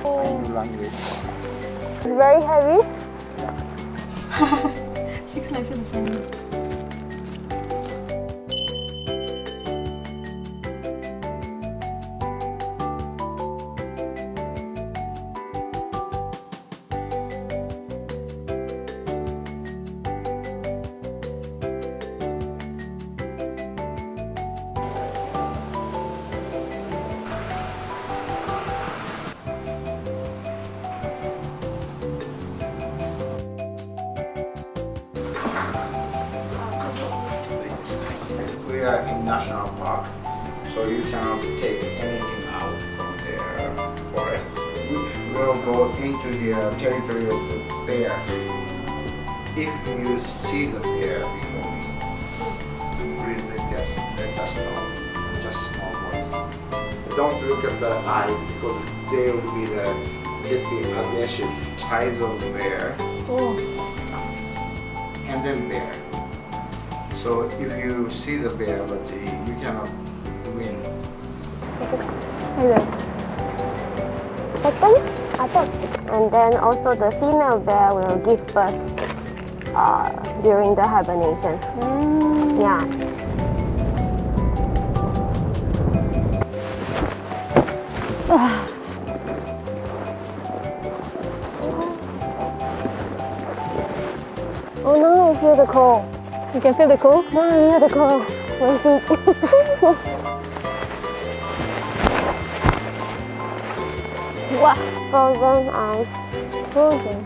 Ainu language. It's very heavy. 6 legs are the same. We are in national park, so you cannot take anything out from the forest. We will go into the territory of the bear. If you see the bear before me, please let us know. Just small voice. Don't look at the eye because they will be get the aggressive size of the bear. Oh. And then bear. So if you see the bear, but you cannot win. And then also the female bear will give birth during the hibernation. Yeah. Oh no, I feel the cold. You can feel the cold? No, I feel the cold. My feet. Wow. Frozen ice. Frozen.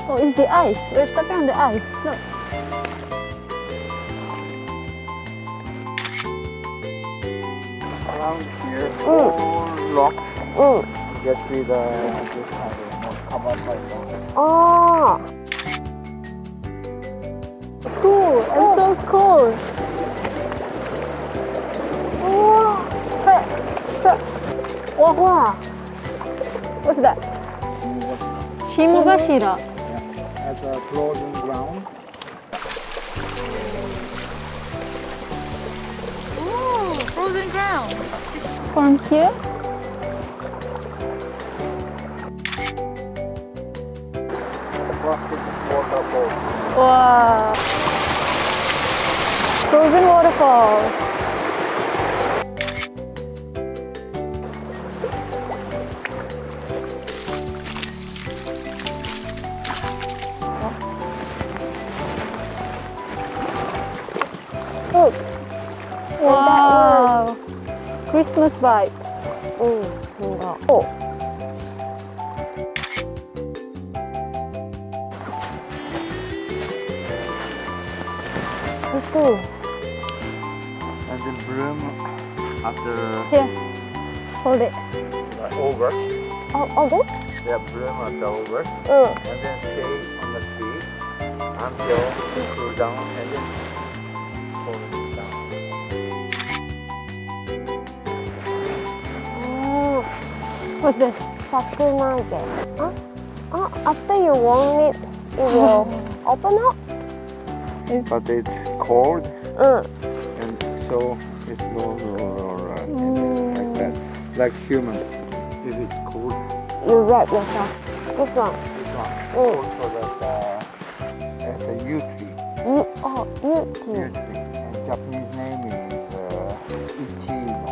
Oh, it's the ice. We're stepping on the ice. Look. Around here, all locked. Get with this kind of covered by water. Oh. Cool. I'm so cold. Wow. What's that? Shimobashira. Yeah, at a frozen ground. Oh, frozen ground. From here? Plastic waterfall. Wow. Frozen waterfall. Look. Wow. Christmas vibe. Oh. And then broom after Here. Hold it. over. Oh, good? Yeah, broom after over. And then stay on the tree until you cool down and then pull it down. Oh, What's this? sakunage. Oh, after you warm it, it will open up. But it's cold Mm. and so it's no like that. Like human. If it's cold, You wrap yourself. This one. this one. Also that it's a yew tree. You Yew too. tree. And Japanese name is Ichino.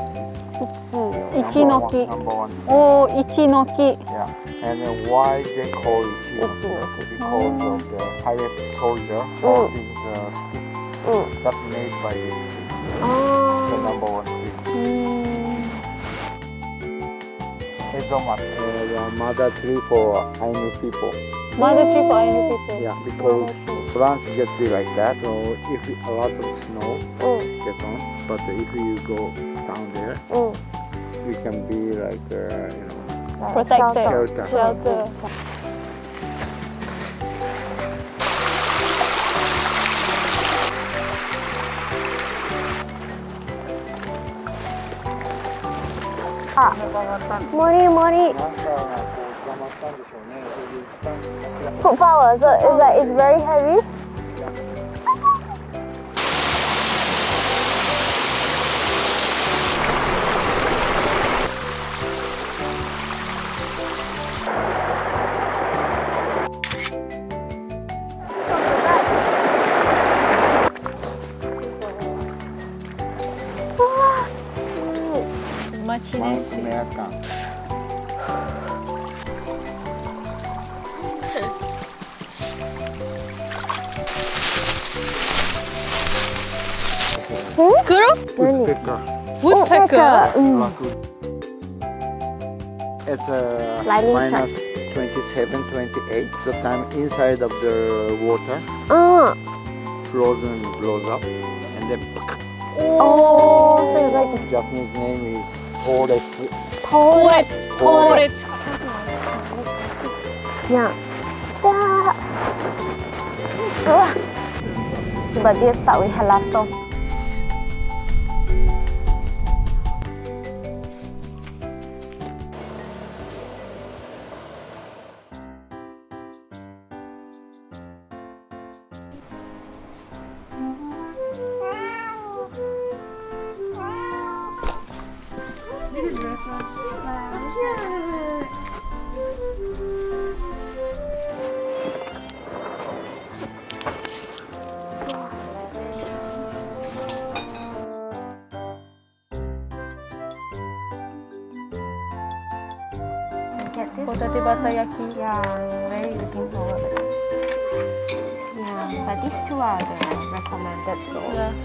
Ichinoki. Number one. Oh, Ichinoki. Yeah. And then why they call it Ichinoki? Because of the highest soldier holding the stick that's made by this tree. The number one tree. It's the mother tree for Ainu people. Mother tree for Ainu people. Yeah, because plants get be like that. So if a lot of snow gets on, but if you go down there, you can be like Protected. shelter. Shelter. Mori. Put power, so it's very heavy. 待ちです。ゴールメアカン。スクロウッドペッカー。ウッドペッカー。It's Lightning minus 27, 28. The time inside of the water, あ frozen blows up, and then あ。おー、so you like Japanese name is 凍裂。凍裂。凍裂。Ya. Dah. Sebab dia start with halatos. Get this Potato one. batayaki. Yeah, I'm very looking forward to it. Yeah, but these two are the recommended, so Yeah.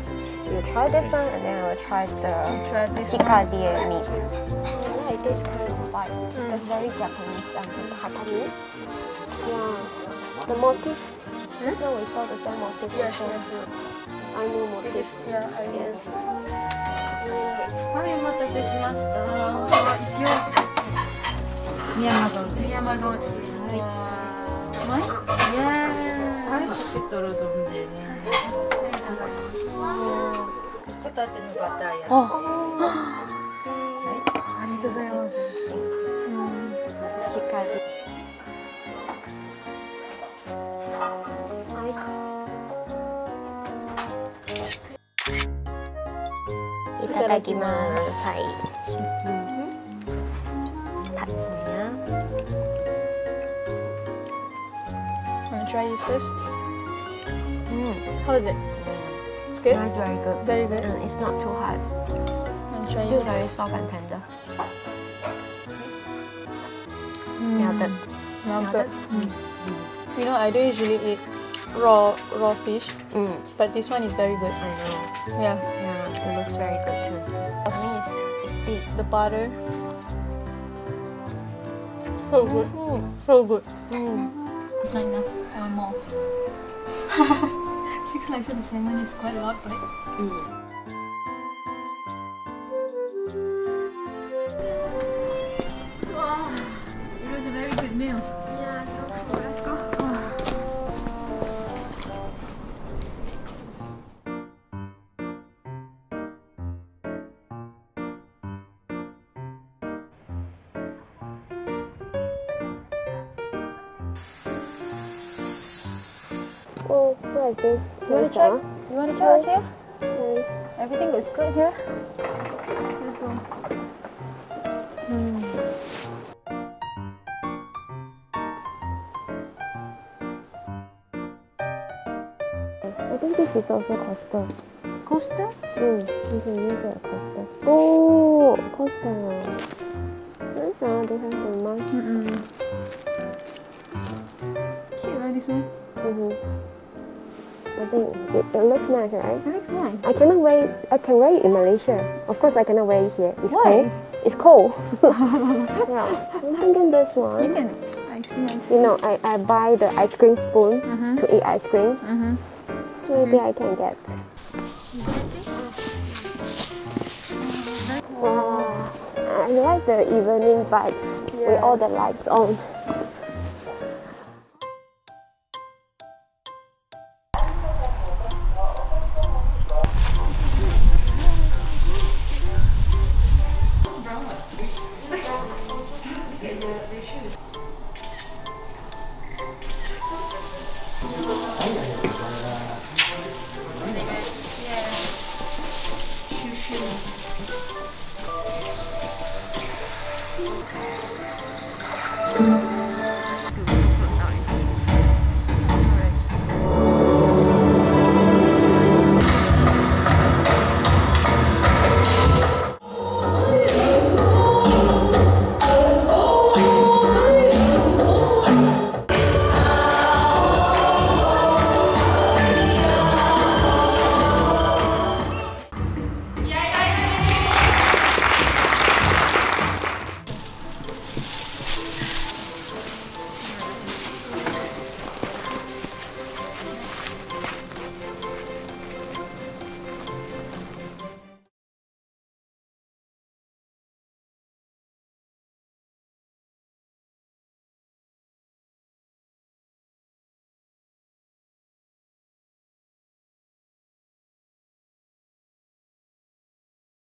you try this one and then I will try the Try this one. Ikor meat. I like this kind of vibe. It's very Japanese hakka meat. Yeah, the motif. Just now we saw the same motif. Yes, also. yes. Ainu motif. Yeah, I know. Yes. はい、お待たせしました。一応ミヤマ丼です。ミヤマ丼。はい。マイ？いやー。はい、シトロ丼でね。ホタテのバター焼き。ありがとうございます。いただきます。はい。タコや。Wanna try this first? How is it? It's good? No, it's very good. Very good. It's not too hard. I'm trying Still it. very soft and tender. Melted. Melted. You know, I don't usually eat raw fish, but this one is very good. I know. Yeah. Yeah, it looks very good too. I mean, it's big. The butter. So good. So good. It's not enough. I want more. 6 slices of salmon is quite a lot, right? Wow, it was a very good meal. Yeah, so cool. Let's go. Oh, what is this? You want to try? You want to try us here? Everything is good here. Let's go. I think this is also coaster. Coaster? You can use it as coaster. Oh, coaster. Nice, they have the mask. Cute, right, this one? I think it looks nice, right? It looks nice. I can wear it in Malaysia. Of course, I cannot wear it here. It's Why? cold. It's cold. Yeah, I'm thinking this one. You can. I see. You know, I buy the ice cream spoon to eat ice cream. So maybe I can get. Wow, I like the evening vibes with all the lights on.